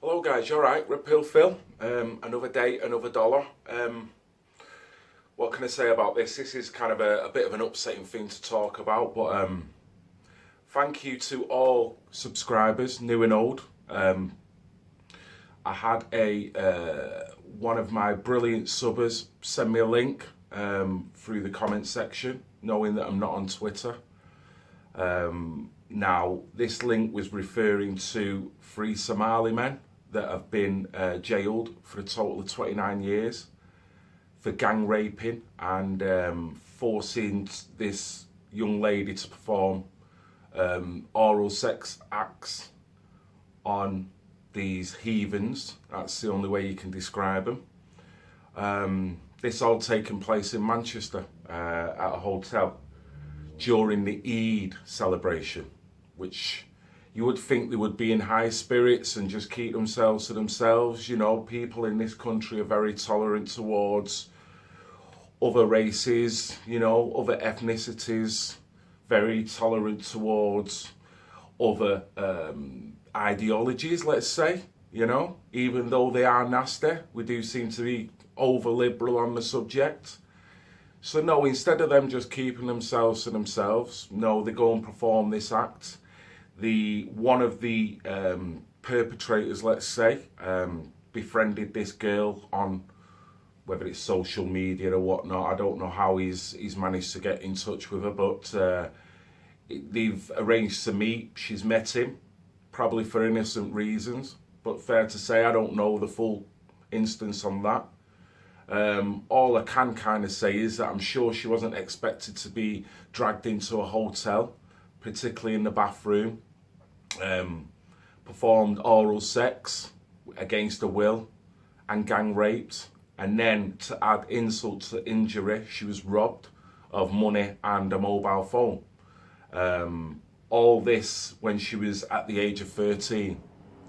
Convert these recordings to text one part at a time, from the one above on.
Hello guys, you alright? Repeal Phil. Another day, another dollar. What can I say about this? This is kind of a bit of an upsetting thing to talk about, but thank you to all subscribers, new and old. I had one of my brilliant subbers send me a link through the comment section, knowing that I'm not on Twitter. Now, this link was referring to 3 Somali men that have been jailed for a total of 29 years for gang raping and forcing this young lady to perform oral sex acts on these heathens. That's the only way you can describe them. This all taken place in Manchester at a hotel during the Eid celebration, which you would think they would be in high spirits and just keep themselves to themselves. You know, people in this country are very tolerant towards other races, you know, other ethnicities, very tolerant towards other ideologies, let's say, you know, even though they are nasty, we do seem to be over liberal on the subject. So no, instead of them just keeping themselves to themselves, no, they go and perform this act. One of the perpetrators, let's say, befriended this girl on whether it's social media or whatnot. I don't know how he's managed to get in touch with her, but they've arranged to meet. She's met him, probably for innocent reasons, but fair to say I don't know the full instance on that. All I can kind of say is that I'm sure she wasn't expected to be dragged into a hotel, particularly in the bathroom, performed oral sex against her will and gang raped, and then to add insult to injury, she was robbed of money and a mobile phone. All this when she was at the age of 13.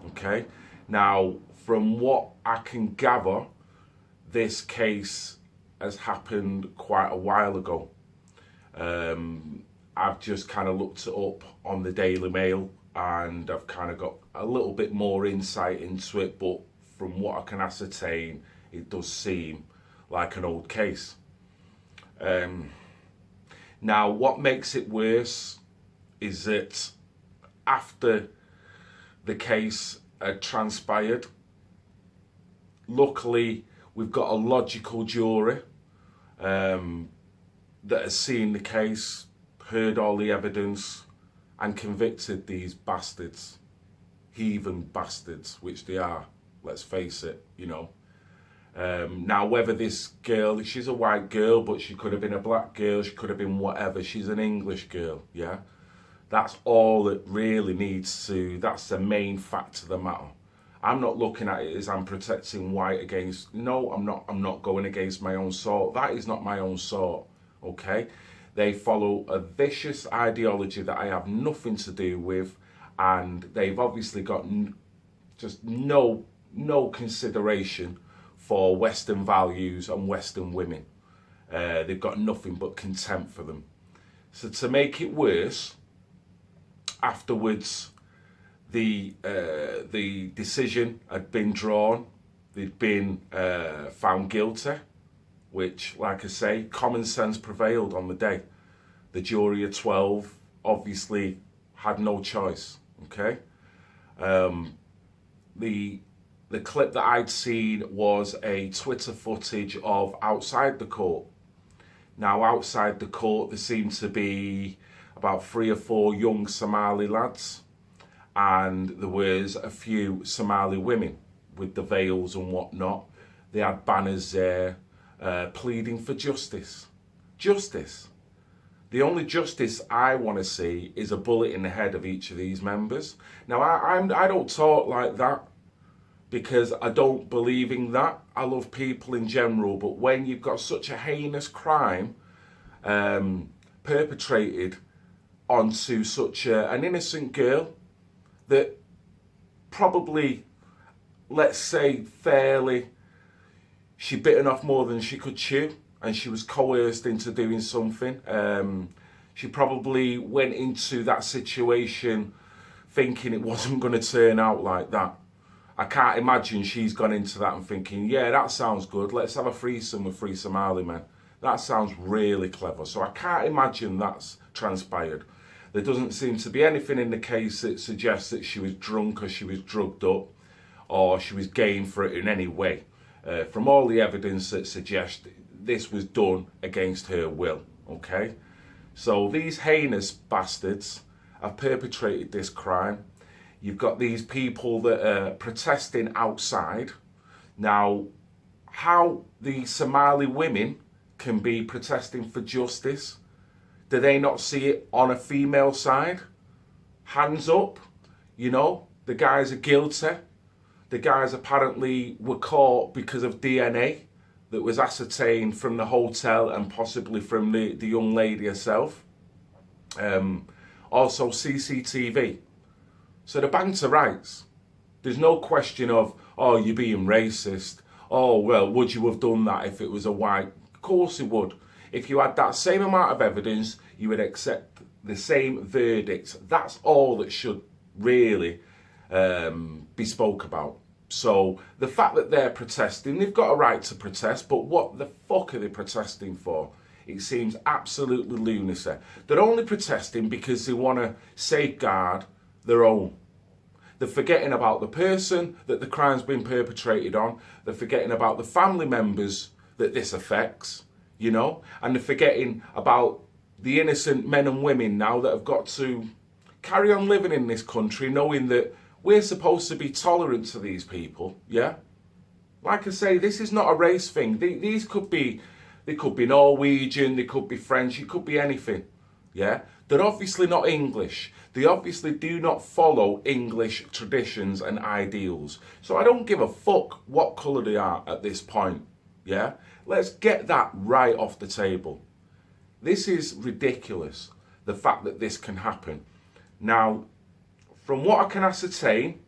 Okay, now from what I can gather, this case has happened quite a while ago. I've just kind of looked it up on the Daily Mail and I've kind of got a little bit more insight into it, but from what I can ascertain, it does seem like an old case. Now, what makes it worse is that after the case had transpired, luckily we've got a logical jury that has seen the case, heard all the evidence, and convicted these bastards, heathen bastards, which they are, let's face it, you know. Now, whether this girl, she's a white girl, but she could have been a black girl, she could have been whatever, she's an English girl, yeah? That's all that really needs to, that's the main fact of the matter. I'm not looking at it as I'm protecting white against, no, I'm not going against my own sort. That is not my own sort, okay? They follow a vicious ideology that I have nothing to do with, and they've obviously got just no consideration for Western values and Western women. They've got nothing but contempt for them. So to make it worse, afterwards, the decision had been drawn. They'd been found guilty, which, like I say, common sense prevailed on the day. The jury of 12 obviously had no choice, okay? The clip that I'd seen was a Twitter footage of outside the court. Now, outside the court, there seemed to be about 3 or 4 young Somali lads, and there was a few Somali women with the veils and whatnot. They had banners there pleading for justice. Justice. The only justice I want to see is a bullet in the head of each of these members. Now, I don't talk like that because I don't believe in that. I love people in general, but when you've got such a heinous crime perpetrated onto such an innocent girl that probably, let's say fairly, she bitten off more than she could chew, and she was coerced into doing something. She probably went into that situation thinking it wasn't going to turn out like that. I can't imagine she's gone into that and thinking, yeah, that sounds good. Let's have a threesome with 3 Somali men. That sounds really clever. So I can't imagine that's transpired. There doesn't seem to be anything in the case that suggests that she was drunk or she was drugged up or she was game for it in any way. From all the evidence that suggests this was done against her will, okay? So these heinous bastards have perpetrated this crime. You've got these people that are protesting outside. Now, how the Somali women can be protesting for justice, do they not see it on a female side? Hands up, you know, the guys are guilty. The guys apparently were caught because of DNA that was ascertained from the hotel and possibly from the young lady herself. Also CCTV. So the banks are rights. There's no question of, oh, you're being racist. Oh, well, would you have done that if it was a white? Of course it would. If you had that same amount of evidence, you would accept the same verdict. That's all that should really be spoke about. So the fact that they're protesting, they've got a right to protest, but what the fuck are they protesting for? It seems absolutely lunacy. They're only protesting because they want to safeguard their own. They're forgetting about the person that the crime's been perpetrated on. They're forgetting about the family members that this affects, you know, and they're forgetting about the innocent men and women now that have got to carry on living in this country knowing that we're supposed to be tolerant to these people, yeah? Like I say, this is not a race thing. These could be, they could be Norwegian, they could be French, it could be anything, yeah? They're obviously not English. They obviously do not follow English traditions and ideals. So I don't give a fuck what colour they are at this point, yeah? Let's get that right off the table. This is ridiculous, the fact that this can happen. Now, from what I can ascertain,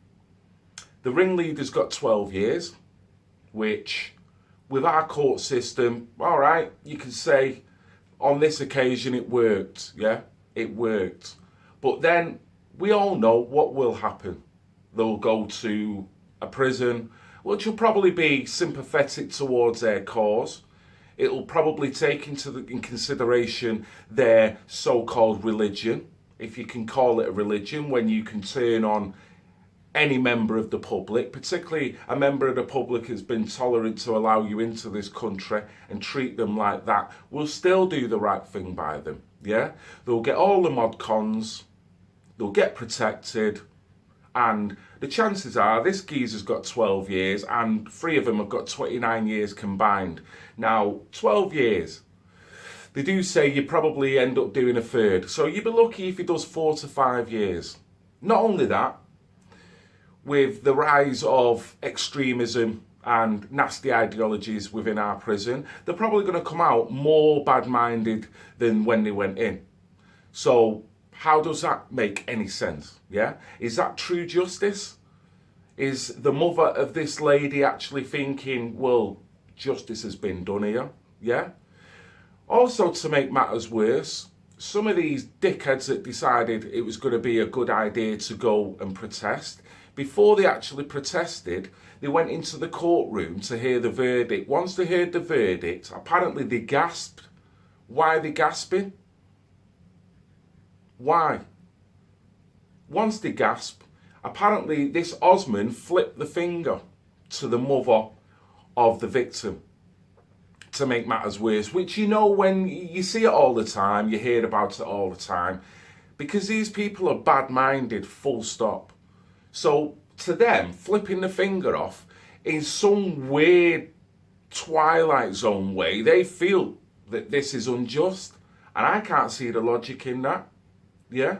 the ringleader's got 12 years, which with our court system, all right, you can say on this occasion it worked, yeah? It worked. But then we all know what will happen. They'll go to a prison, which will probably be sympathetic towards their cause. It'll probably take in consideration their so-called religion, if you can call it a religion, when you can turn on any member of the public, particularly a member of the public has been tolerant to allow you into this country and treat them like that, will still do the right thing by them, yeah? They'll get all the mod cons, they'll get protected, and the chances are this geezer's got 12 years and 3 of them have got 29 years combined. Now, 12 years, they do say you probably end up doing a third, so you'd be lucky if he does 4 to 5 years. Not only that, with the rise of extremism and nasty ideologies within our prison, they're probably going to come out more bad-minded than when they went in. So how does that make any sense? Yeah? Is that true justice? Is the mother of this lady actually thinking, well, justice has been done here? Yeah? Also, to make matters worse, some of these dickheads that decided it was going to be a good idea to go and protest, before they actually protested, they went into the courtroom to hear the verdict. Once they heard the verdict, apparently they gasped. Why are they gasping? Why? Once they gasped, apparently this Osman flipped the finger to the mother of the victim to make matters worse, which, you know, when you see it all the time, you hear about it all the time, because these people are bad-minded, full stop. So to them, flipping the finger off in some weird Twilight Zone way, they feel that this is unjust, and I can't see the logic in that. Yeah?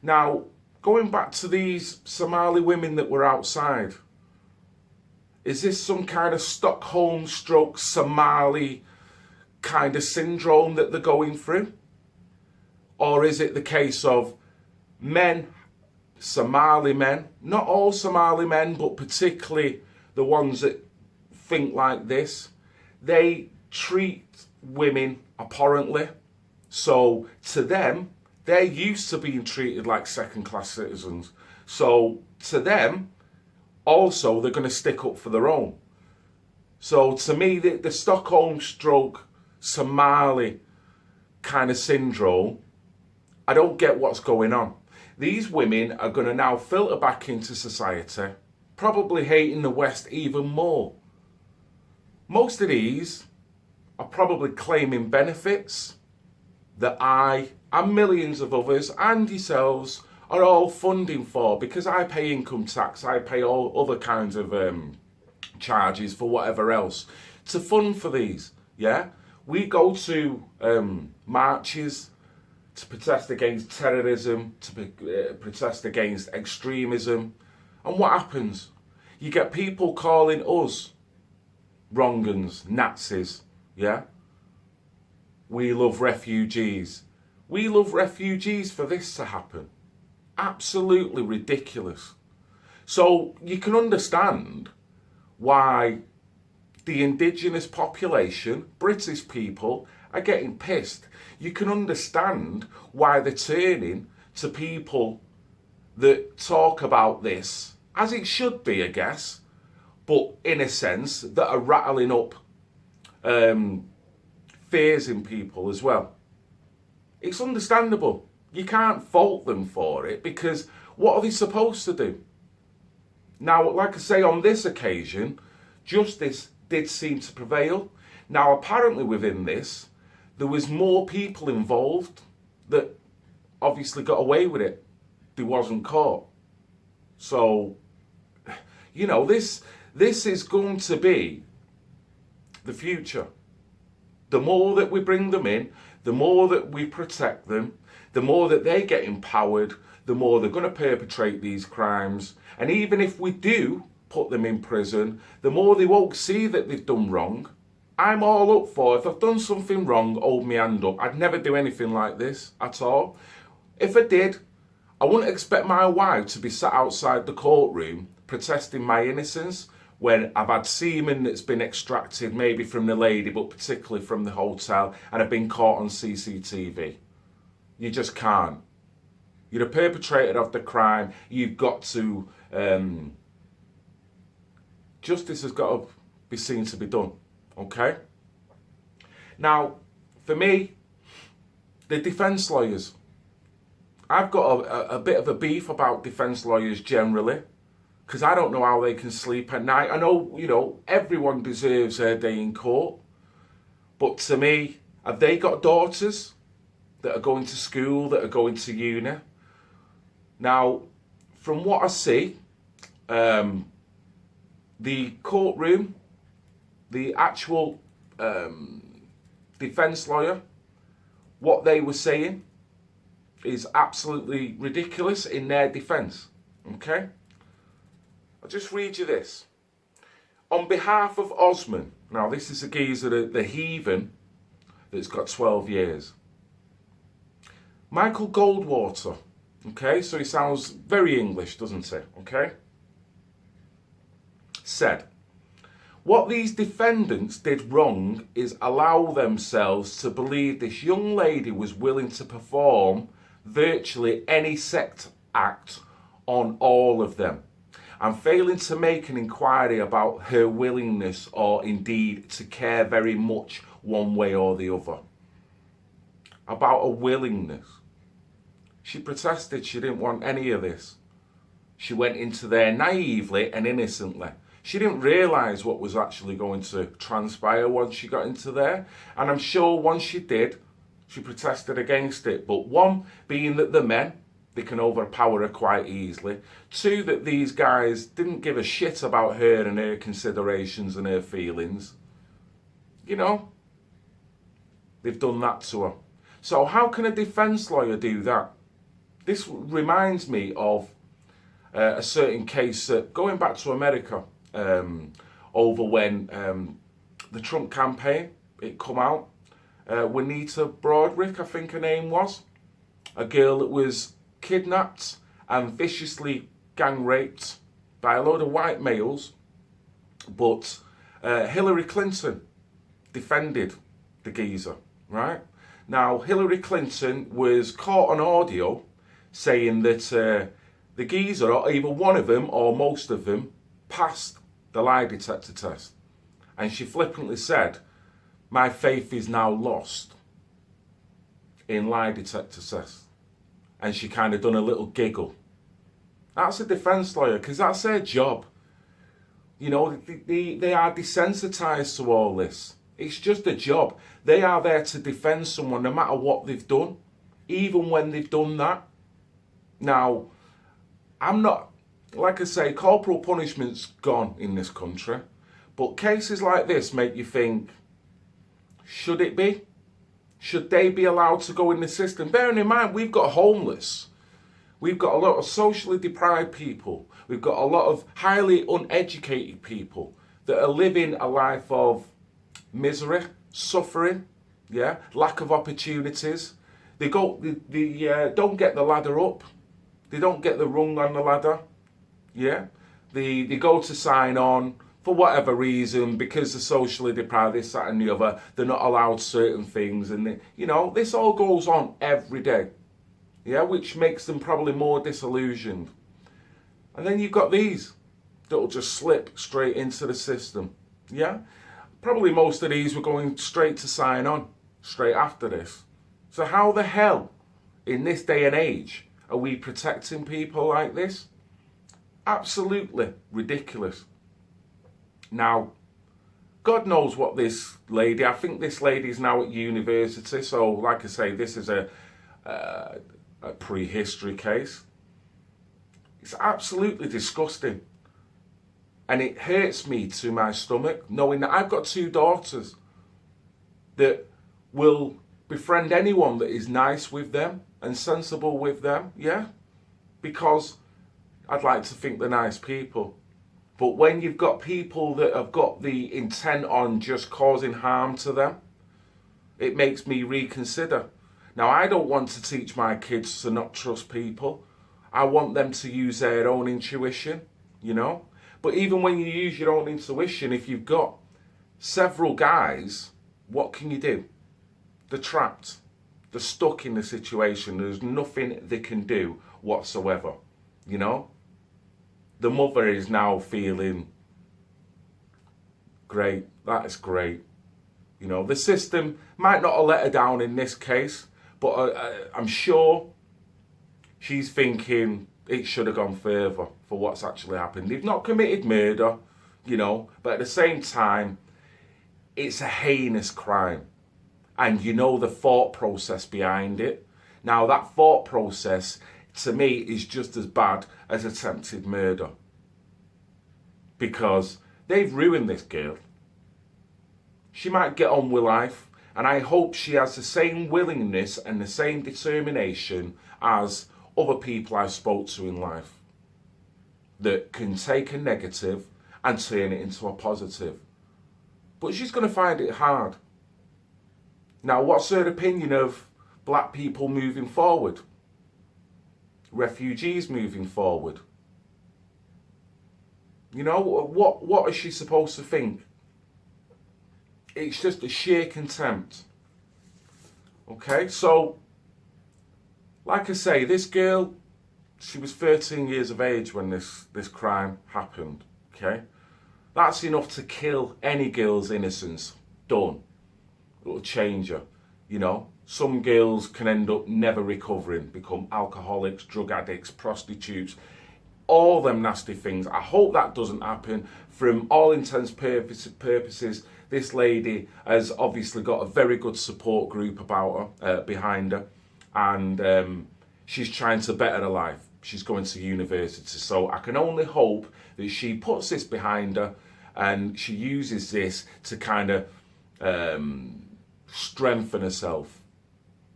Now, going back to these Somali women that were outside, is this some kind of Stockholm stroke Somali kind of syndrome that they're going through? Or is it the case of men, Somali men, not all Somali men, but particularly the ones that think like this, they treat women abhorrently. So to them, they're used to being treated like second-class citizens. So to them, also they're going to stick up for their own. So to me, the Stockholm stroke Somali kind of syndrome, I don't get what's going on. These women are going to now filter back into society, probably hating the West even more. Most of these are probably claiming benefits that I and millions of others and yourselves are all funding for, because I pay income tax, I pay all other kinds of charges for whatever else to fund for these. Yeah, we go to marches to protest against terrorism, to protest against extremism, and what happens? You get people calling us wrong uns, Nazis. Yeah, we love refugees. We love refugees for this to happen. Absolutely ridiculous. So you can understand why the indigenous population, British people, are getting pissed. You can understand why they're turning to people that talk about this, as it should be, I guess, but in a sense that are rattling up fears in people as well. It's understandable. You can't fault them for it, because what are they supposed to do? Now, like I say, on this occasion, justice did seem to prevail. Now, apparently within this, there was more people involved that obviously got away with it. They wasn't caught. So, you know, this is going to be the future. The more that we bring them in, the more that we protect them, the more that they get empowered, the more they're going to perpetrate these crimes. And even if we do put them in prison, the more they won't see that they've done wrong. I'm all up for, if I've done something wrong, hold my hand up. I'd never do anything like this at all. If I did, I wouldn't expect my wife to be sat outside the courtroom protesting my innocence when I've had semen that's been extracted, maybe from the lady, but particularly from the hotel, and I've been caught on CCTV. You just can't. You're a perpetrator of the crime. You've got to... justice has got to be seen to be done. Okay? Now, for me, the defence lawyers. I've got a bit of a beef about defence lawyers generally, because I don't know how they can sleep at night. I know, you know, everyone deserves their day in court. But to me, have they got daughters that are going to school, that are going to uni? Now, from what I see, the courtroom, the actual defence lawyer, what they were saying is absolutely ridiculous in their defence. Okay? I'll just read you this. On behalf of Osman, now this is a geezer, the heathen, that's got 12 years. Michael Goldwater, okay, so he sounds very English, doesn't he? Okay? Said, what these defendants did wrong is allow themselves to believe this young lady was willing to perform virtually any sex act on all of them, and failing to make an inquiry about her willingness or indeed to care very much one way or the other. About a willingness. She protested she didn't want any of this. She went into there naively and innocently. She didn't realise what was actually going to transpire once she got into there. And I'm sure once she did, she protested against it. But one, being that the men, they can overpower her quite easily. Two, that these guys didn't give a shit about her and her considerations and her feelings. You know, they've done that to her. So how can a defence lawyer do that? This reminds me of a certain case going back to America over when the Trump campaign, it come out. Juanita Broderick, I think her name was. A girl that was kidnapped and viciously gang raped by a load of white males. But Hillary Clinton defended the geezer, right? Now, Hillary Clinton was caught on audio saying that the geezer, or either one of them or most of them, passed the lie detector test. And she flippantly said, my faith is now lost in lie detector tests. And she kind of done a little giggle. That's a defence lawyer, because that's their job. You know, they are desensitized to all this. It's just a job. They are there to defend someone no matter what they've done, even when they've done that. Now, I'm not, like I say, corporal punishment's gone in this country. But cases like this make you think, should it be? Should they be allowed to go in the system? Bearing in mind, we've got homeless. We've got a lot of socially deprived people. We've got a lot of highly uneducated people that are living a life of misery, suffering, yeah, lack of opportunities. They don't get the ladder up. They don't get the rung on the ladder. Yeah, they go to sign on for whatever reason, because they're socially deprived, this, that, and the other. They're not allowed certain things, and you know, this all goes on every day. Yeah, which makes them probably more disillusioned. And then you've got these that will just slip straight into the system. Yeah, probably most of these were going straight to sign on straight after this. So how the hell, in this day and age, are we protecting people like this? Absolutely ridiculous. Now, God knows what this lady, I think this lady is now at university, so like I say, this is a prehistory case. It's absolutely disgusting. And it hurts me to my stomach, knowing that I've got two daughters that will befriend anyone that is nice with them and sensible with them, yeah? Because I'd like to think they're nice people. But when you've got people that have got the intent on just causing harm to them, it makes me reconsider. Now, I don't want to teach my kids to not trust people. I want them to use their own intuition, you know. But even when you use your own intuition, if you've got several guys, what can you do? They're trapped. They're stuck in the situation. There's nothing they can do whatsoever, you know. The mother is now feeling, great, that is great. You know, the system might not have let her down in this case, but I'm sure she's thinking it should have gone further for what's actually happened. They've not committed murder, you know, but at the same time, it's a heinous crime. And you know the thought process behind it. Now, that thought process, to me, is just as bad as attempted murder. Because they've ruined this girl. She might get on with life, and I hope she has the same willingness and the same determination as other people I've spoke to in life that can take a negative and turn it into a positive. But she's going to find it hard. Now, what's her opinion of black people moving forward? Refugees moving forward? You know, what is she supposed to think? It's just a sheer contempt. Okay, so, like I say, this girl, she was 13 years of age when this crime happened. Okay, that's enough to kill any girl's innocence. Done. It'll change her. You know, some girls can end up never recovering, become alcoholics, drug addicts, prostitutes, all them nasty things. I hope that doesn't happen. From all intents purposes, this lady has obviously got a very good support group about her, behind her, and she's trying to better her life. She's going to university, so I can only hope that she puts this behind her and she uses this to kind of strengthen herself.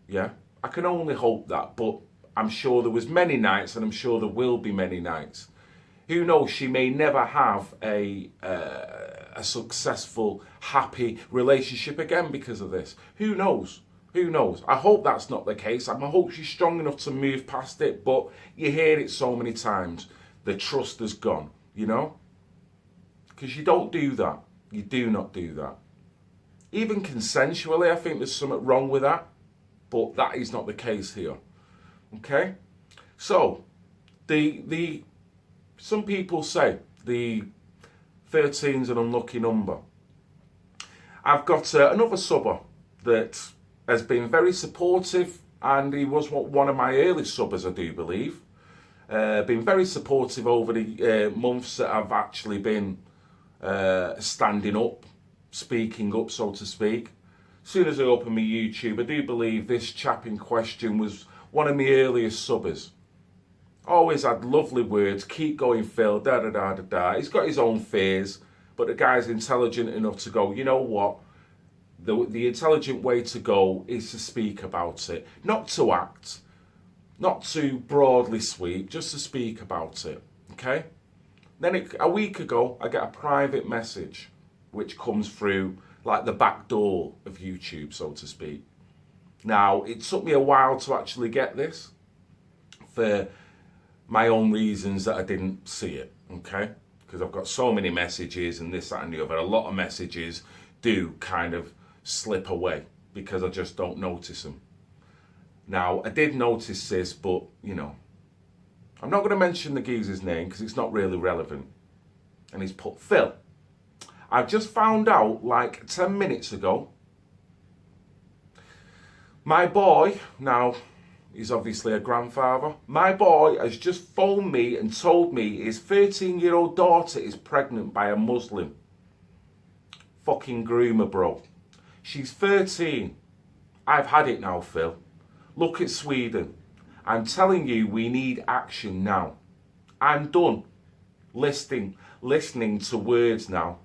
Yeah, I can only hope that, but I'm sure there was many nights, and I'm sure there will be many nights. Who knows, she may never have a successful, happy relationship again because of this. Who knows? Who knows? I hope that's not the case. I hope she's strong enough to move past it, but you hear it so many times. The trust has gone, you know? Because you don't do that. You do not do that. Even consensually, I think there's something wrong with that, but that is not the case here. Okay? So, some people say the 13's an unlucky number. I've got another subber that has been very supportive, and he was one of my early subbers, I do believe. Been very supportive over the months that I've actually been standing up, speaking up, so to speak. As soon as I opened my YouTube, I do believe this chap in question was one of my earliest subbers. Always had lovely words, keep going Phil, da da da da da. He's got his own fears, but the guy's intelligent enough to go, you know what? The intelligent way to go is to speak about it, not to act, not to broadly sweep, just to speak about it, okay? Then a week ago, I get a private message which comes through like the back door of YouTube, so to speak. Now, it took me a while to actually get this for my own reasons that I didn't see it, okay? Because I've got so many messages and this, that and the other. A lot of messages do kind of slip away because I just don't notice them. Now, I did notice this, but, you know, I'm not going to mention the geezer's name because it's not really relevant. And he's put, Phil, I've just found out like 10 minutes ago, my boy, now he's obviously a grandfather, my boy has just phoned me and told me his 13-year-old daughter is pregnant by a Muslim. Fucking groomer, bro. She's 13. I've had it now, Phil. Look at Sweden. I'm telling you, we need action now. I'm done listening to words now.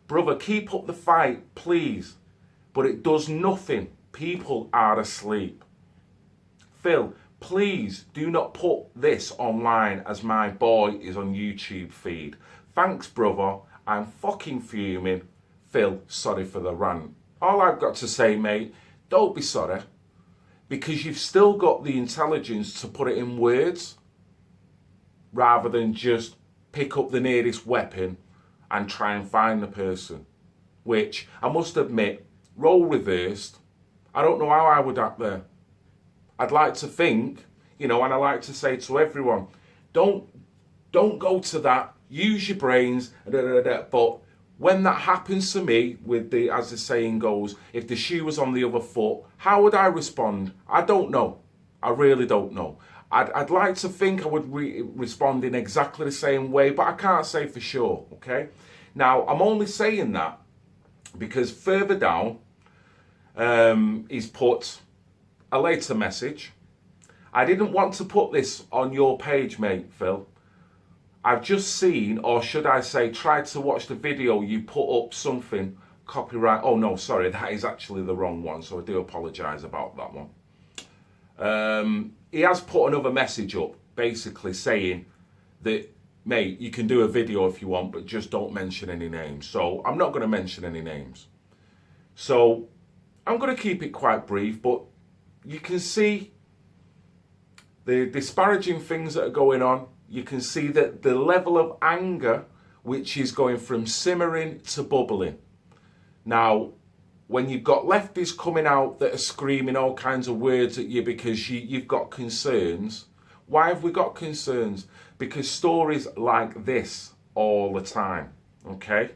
Brother, keep up the fight, please. But it does nothing. People are asleep. Phil, please do not put this online as my boy is on YouTube feed. Thanks, brother. I'm fucking fuming. Phil, sorry for the rant. All I've got to say, mate, don't be sorry. Because you've still got the intelligence to put it in words rather than just pick up the nearest weapon and try and find the person. Which, I must admit, role reversed, I don't know how I would act there. I'd like to think, you know, and I like to say to everyone, don't go to that, use your brains, but when that happens to me, with the, as the saying goes, if the shoe was on the other foot, how would I respond? I don't know. I really don't know. I'd like to think I would respond in exactly the same way, but I can't say for sure, okay? Now, I'm only saying that because further down, he's put a later message. I didn't want to put this on your page, mate, Phil. I've just seen, or should I say, tried to watch the video you put up something, copyright. Oh, no, sorry, that is actually the wrong one, so I do apologise about that one. He has put another message up, basically saying that, mate, you can do a video if you want, but just don't mention any names. So I'm not going to mention any names. So I'm going to keep it quite brief, but you can see the disparaging things that are going on. You can see that the level of anger, which is going from simmering to bubbling. Now, when you've got lefties coming out that are screaming all kinds of words at you because you've got concerns, why have we got concerns? Because stories like this all the time, okay?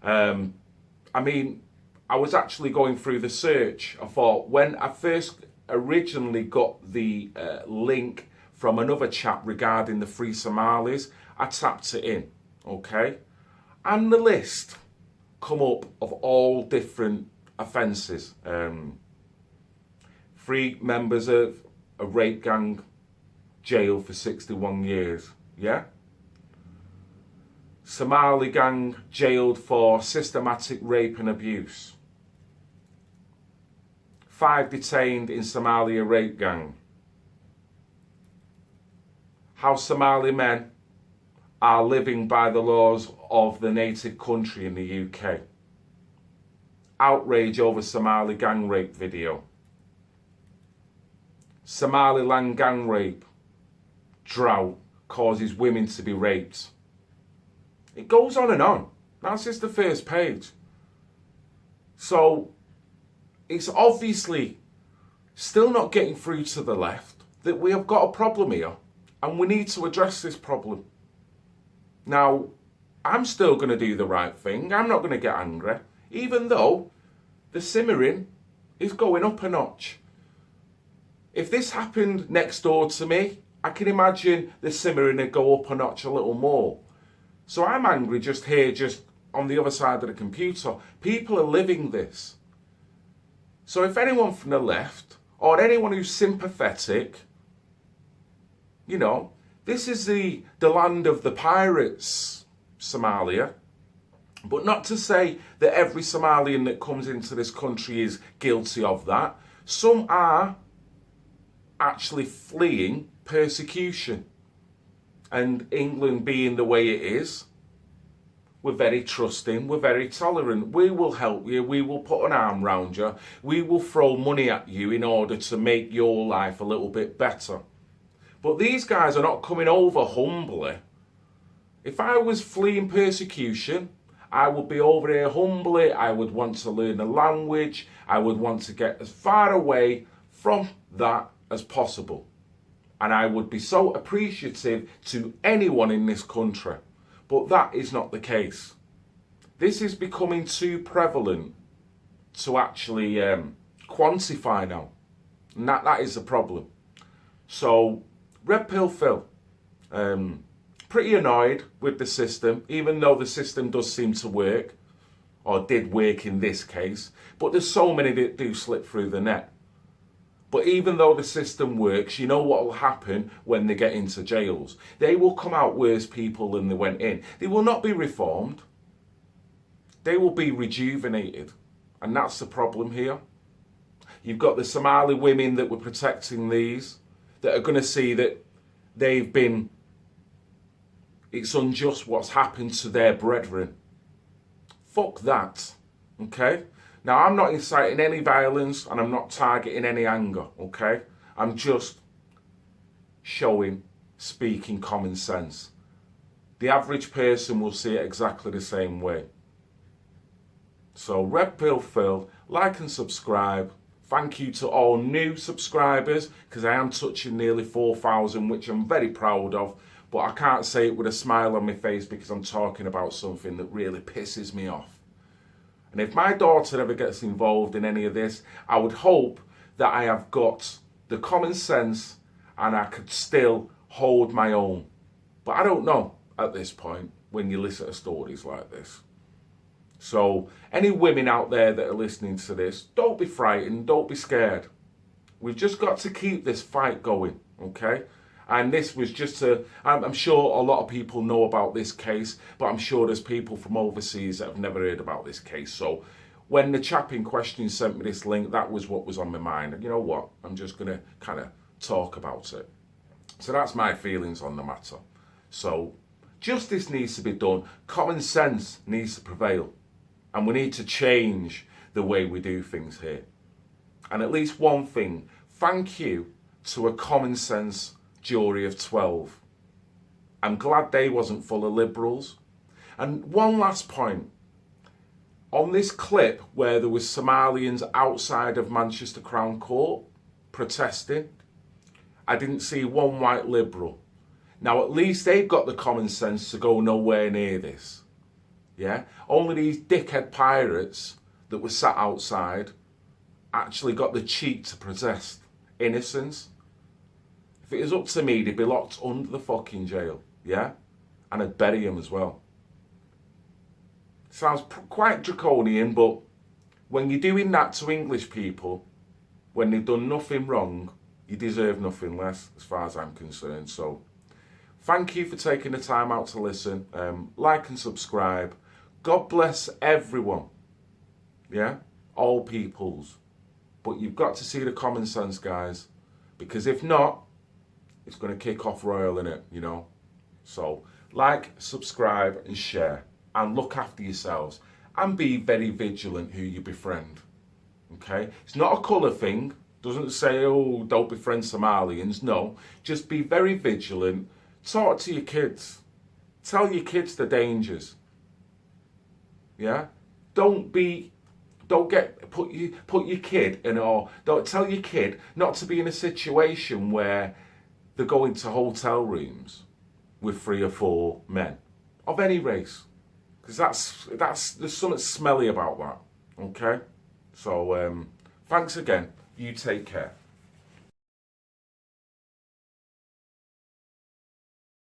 I mean, I was actually going through the search. I thought when I first originally got the link from another chap regarding the Free Somalis, I tapped it in, okay? And the list come up of all different offences. 3 members of a rape gang jailed for 61 years, yeah? Somali gang jailed for systematic rape and abuse. 5 detained in Somalia rape gang. How Somali men are living by the laws of the native country in the UK. Outrage over Somali gang rape video. Somaliland gang rape. Drought causes women to be raped. It goes on and on. That's just the first page. So it's obviously still not getting through to the left that we have got a problem here. And we need to address this problem. Now, I'm still going to do the right thing. I'm not going to get angry, even though the simmering is going up a notch. If this happened next door to me, I can imagine the simmering would go up a notch a little more. So I'm angry just here, just on the other side of the computer. People are living this. So if anyone from the left, or anyone who's sympathetic, you know, this is the land of the pirates, Somalia. But not to say that every Somalian that comes into this country is guilty of that. Some are actually fleeing persecution. And England being the way it is, we're very trusting, we're very tolerant. We will help you, we will put an arm round you, we will throw money at you in order to make your life a little bit better. But these guys are not coming over humbly. If I was fleeing persecution, I would be over here humbly, I would want to learn the language, I would want to get as far away from that as possible. And I would be so appreciative to anyone in this country. But that is not the case. This is becoming too prevalent to actually quantify now. And that is the problem. So, Red Pill Phil, pretty annoyed with the system, even though the system does seem to work, or did work in this case. But there's so many that do slip through the net. But even though the system works, you know what will happen when they get into jails? They will come out worse people than they went in. They will not be reformed. They will be rejuvenated. And that's the problem here. You've got the Somali women that were protecting these, that are going to see that they've been, it's unjust what's happened to their brethren. Fuck that, okay? Now, I'm not inciting any violence and I'm not targeting any anger, okay? I'm just speaking common sense. The average person will see it exactly the same way. So, Red Pill Phil, like and subscribe. Thank you to all new subscribers, because I am touching nearly 4,000, which I'm very proud of. But I can't say it with a smile on my face because I'm talking about something that really pisses me off. And if my daughter ever gets involved in any of this, I would hope that I have got the common sense and I could still hold my own. But I don't know at this point when you listen to stories like this. So any women out there that are listening to this, don't be frightened, don't be scared. We've just got to keep this fight going, okay? And this was just I'm sure a lot of people know about this case, but I'm sure there's people from overseas that have never heard about this case. So when the chap in question sent me this link, that was what was on my mind. And you know what? I'm just going to kind of talk about it. So that's my feelings on the matter. So justice needs to be done. Common sense needs to prevail. And we need to change the way we do things here. And at least one thing, thank you to a common sense jury of 12. I'm glad they wasn't full of liberals. And one last point. On this clip where there was Somalians outside of Manchester Crown Court protesting, I didn't see one white liberal. Now at least they've got the common sense to go nowhere near this. Yeah? Only these dickhead pirates that were sat outside actually got the cheek to protest. Innocence. If it was up to me, they'd be locked under the fucking jail, yeah? And I'd bury them as well. Sounds quite draconian, but when you're doing that to English people, when they've done nothing wrong, you deserve nothing less, as far as I'm concerned. So, thank you for taking the time out to listen. Like and subscribe. God bless everyone, yeah? All peoples. But you've got to see the common sense, guys. Because if not, it's going to kick off royal, innit, you know. So, like, subscribe and share. And look after yourselves. And be very vigilant who you befriend. Okay? It's not a colour thing. Doesn't say, oh, don't befriend Somalians. No. Just be very vigilant. Talk to your kids. Tell your kids the dangers. Yeah? Don't put your kid in, or don't tell your kid not to be in a situation where they're going to hotel rooms with 3 or 4 men of any race. Because there's something smelly about that. Okay? So, thanks again. You take care.